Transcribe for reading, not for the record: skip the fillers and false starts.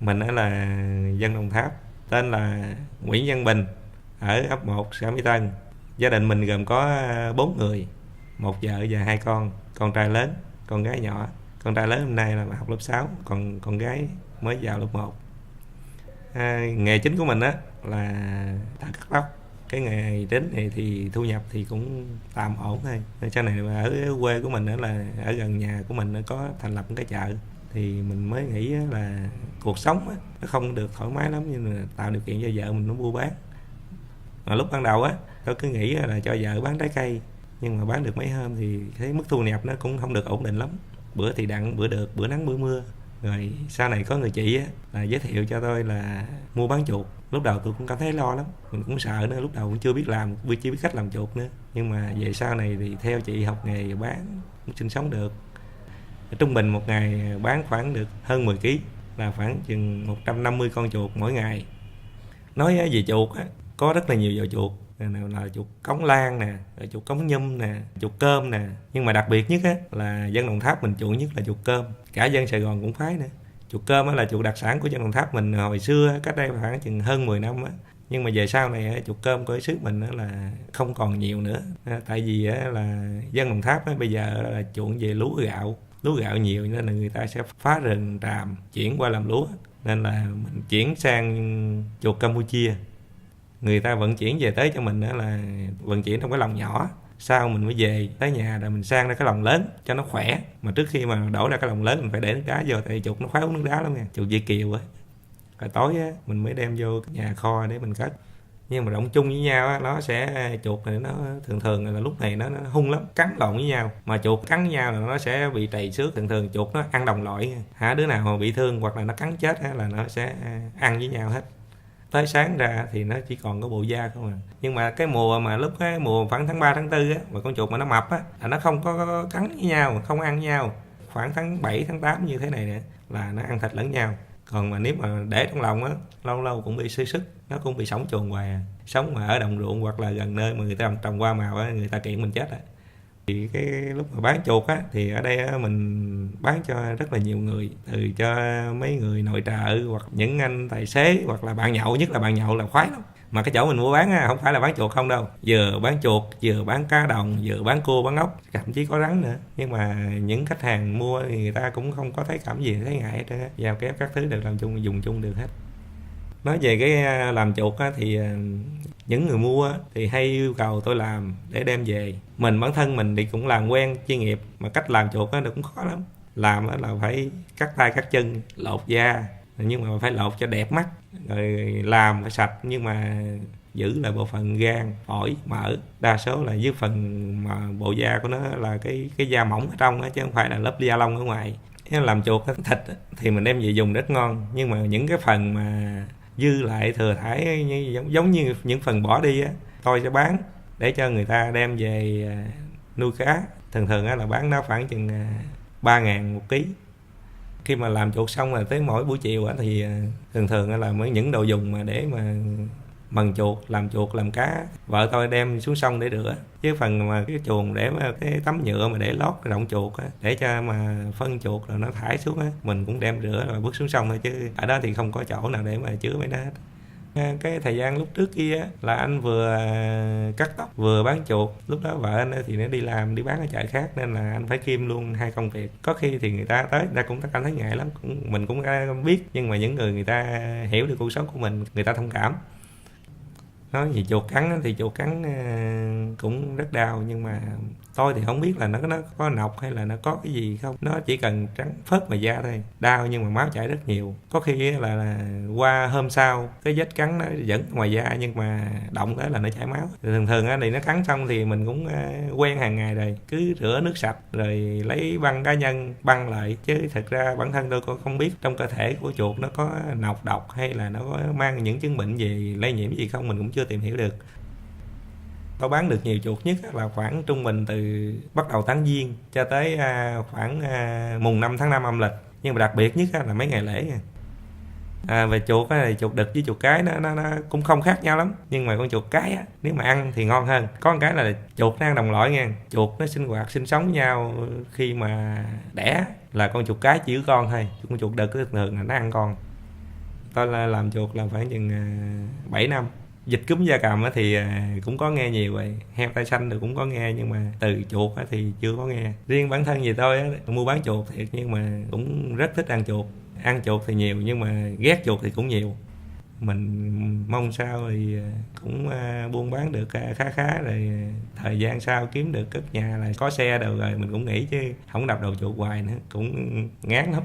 Mình á là dân Đồng Tháp, tên là Nguyễn Văn Bình, ở ấp 1 xã Mỹ Tân. Gia đình mình gồm có 4 người, một vợ và 2 con trai lớn, con gái nhỏ. Con trai lớn hôm nay là học lớp 6, còn con gái mới vào lớp 1. Nghề chính của mình á là thợ cắt tóc. Cái nghề chính này thì thu nhập thì cũng tạm ổn thôi. Sau này ở quê của mình á là ở gần nhà của mình có thành lập một cái chợ, thì mình mới nghĩ là cuộc sống á, nó không được thoải mái lắm, nhưng mà tạo điều kiện cho vợ mình nó mua bán. Mà lúc ban đầu á, tôi cứ nghĩ là cho vợ bán trái cây, nhưng mà bán được mấy hôm thì thấy mức thu nhập nó cũng không được ổn định lắm. Bữa thì đặng, bữa được, bữa nắng bữa mưa. Rồi sau này có người chị á là giới thiệu cho tôi là mua bán chuột. Lúc đầu tôi cũng cảm thấy lo lắm, mình cũng sợ nữa, lúc đầu cũng chưa biết làm, chưa biết cách làm chuột nữa. Nhưng mà về sau này thì theo chị học nghề bán cũng sinh sống được. Trung bình một ngày bán khoảng được hơn 10 kg, là khoảng chừng 150 con chuột mỗi ngày. Nói về chuột á, có rất là nhiều loại chuột, nào là chuột cống lan nè, chuột cống nhum nè, chuột cơm nè, nhưng mà đặc biệt nhất á là dân Đồng Tháp mình chuộng nhất là chuột cơm. Cả dân Sài Gòn cũng phái nữa. Chuột cơm á là chuột đặc sản của dân Đồng Tháp mình hồi xưa, cách đây khoảng chừng hơn 10 năm á. Nhưng mà về sau này chuột cơm của xứ mình là không còn nhiều nữa, tại vì là dân Đồng Tháp bây giờ là chuộng về lúa gạo nhiều, nên là người ta sẽ phá rừng tràm chuyển qua làm lúa, nên là mình chuyển sang chuột Campuchia. Người ta vận chuyển về tới cho mình là vận chuyển trong cái lồng nhỏ, sau mình mới về tới nhà rồi mình sang ra cái lồng lớn cho nó khỏe. Mà trước khi mà đổ ra cái lồng lớn mình phải để nước đá vô, tại chuột nó khoái uống nước đá lắm nha, chuột Việt kiều á. Rồi tối á mình mới đem vô nhà kho để mình cất. Nhưng mà động chung với nhau á, nó sẽ chuột này nó thường là lúc này nó hung lắm, cắn lộn với nhau. Mà chuột cắn với nhau là nó sẽ bị trầy xước. Thường chuột nó ăn đồng loại, đứa nào mà bị thương hoặc là nó cắn chết là nó sẽ ăn với nhau hết. Tới sáng ra thì nó chỉ còn có bộ da không à. Nhưng mà cái mùa mà lúc cái mùa khoảng tháng 3 tháng 4 á, mà con chuột mà nó mập á là nó không có cắn với nhau, không ăn với nhau. Khoảng tháng 7 tháng 8 như thế này nè là nó ăn thịt lẫn nhau. Còn mà nếu mà để trong lòng á, lâu lâu cũng bị suy sức, nó cũng bị sống chuồng hoài à. Sống mà ở đồng ruộng hoặc là gần nơi mà người ta trồng hoa màu á, người ta kiện mình chết á. Thì cái lúc mà bán chuột á thì ở đây á, mình bán cho rất là nhiều người, từ cho mấy người nội trợ hoặc những anh tài xế hoặc là bạn nhậu, nhất là bạn nhậu là khoái lắm. Mà cái chỗ mình mua bán á, không phải là bán chuột không đâu, vừa bán chuột, vừa bán cá đồng, vừa bán cua, bán ốc, thậm chí có rắn nữa. Nhưng mà những khách hàng mua thì người ta cũng không có thấy cảm gì, thấy ngại hết trơn á. Giao kép các thứ đều làm chung, dùng chung được hết. Nói về cái làm chuột á, thì những người mua á, thì hay yêu cầu tôi làm để đem về. Mình bản thân mình thì cũng làm quen chuyên nghiệp, mà cách làm chuột á cũng khó lắm. Làm á là phải cắt tay cắt chân, lột da, nhưng mà phải lột cho đẹp mắt, rồi làm phải sạch, nhưng mà giữ lại bộ phận gan, phổi, mỡ. Đa số là dưới phần mà bộ da của nó là cái da mỏng ở trong á, chứ không phải là lớp da lông ở ngoài. Làm chuột thịt thì mình đem về dùng rất ngon, nhưng mà những cái phần mà dư lại thừa thải giống như những phần bỏ đi á, tôi sẽ bán để cho người ta đem về nuôi cá. Thường là bán nó khoảng chừng 3.000 một ký. Khi mà làm chuột xong rồi tới mỗi buổi chiều thì thường là những đồ dùng mà để mà mần chuột, làm chuột, làm cá, vợ tôi đem xuống sông để rửa. Chứ phần mà cái chuồng để mà cái tấm nhựa mà để lót cái động chuột á, để cho mà phân chuột rồi nó thải xuống á, mình cũng đem rửa rồi bước xuống sông thôi, chứ ở đó thì không có chỗ nào để mà chứa mấy đó hết. Cái thời gian lúc trước kia á, là anh vừa cắt tóc vừa bán chuột. Lúc đó vợ anh thì nó đi làm, đi bán ở chợ khác, nên là anh phải kiêm luôn hai công việc. Có khi thì người ta tới, người ta cũng cảm thấy ngại lắm, mình cũng biết, nhưng mà những người ta hiểu được cuộc sống của mình, người ta thông cảm. Nói về chuột cắn thì chuột cắn cũng rất đau, nhưng mà tôi thì không biết là nó có nọc hay là nó có cái gì không. Nó chỉ cần trắng phớt ngoài da thôi, đau nhưng mà máu chảy rất nhiều. Có khi là qua hôm sau cái vết cắn nó vẫn ngoài da, nhưng mà động tới là nó chảy máu. Thường thì nó cắn xong thì mình cũng quen hàng ngày rồi, cứ rửa nước sạch rồi lấy băng cá nhân băng lại. Chứ thật ra bản thân tôi cũng không biết trong cơ thể của chuột nó có nọc độc hay là nó có mang những chứng bệnh gì lây nhiễm gì không, mình cũng chưa tìm hiểu được. Tôi bán được nhiều chuột nhất là khoảng trung bình từ bắt đầu tháng Giêng cho tới khoảng mùng 5 tháng 5 âm lịch. Nhưng mà đặc biệt nhất là mấy ngày lễ. Về chuột thì chuột đực với chuột cái nó cũng không khác nhau lắm, nhưng mà con chuột cái nếu mà ăn thì ngon hơn. Có một cái là chuột nó ăn đồng loại nha, chuột nó sinh sống với nhau. Khi mà đẻ là con chuột cái chỉ có con thôi, con chuột đực thường là nó ăn con. Tôi là làm chuột là khoảng chừng 7 năm. Dịch cúm gia cầm thì cũng có nghe nhiều rồi, heo tai xanh thì cũng có nghe, nhưng mà từ chuột thì chưa có nghe. Riêng bản thân gì tôi mua bán chuột thiệt, nhưng mà cũng rất thích ăn chuột. Ăn chuột thì nhiều, nhưng mà ghét chuột thì cũng nhiều. Mình mong sao thì cũng buôn bán được khá khá, rồi thời gian sau kiếm được cất nhà là có xe đâu, rồi mình cũng nghỉ, chứ không đập đầu chuột hoài nữa cũng ngán lắm.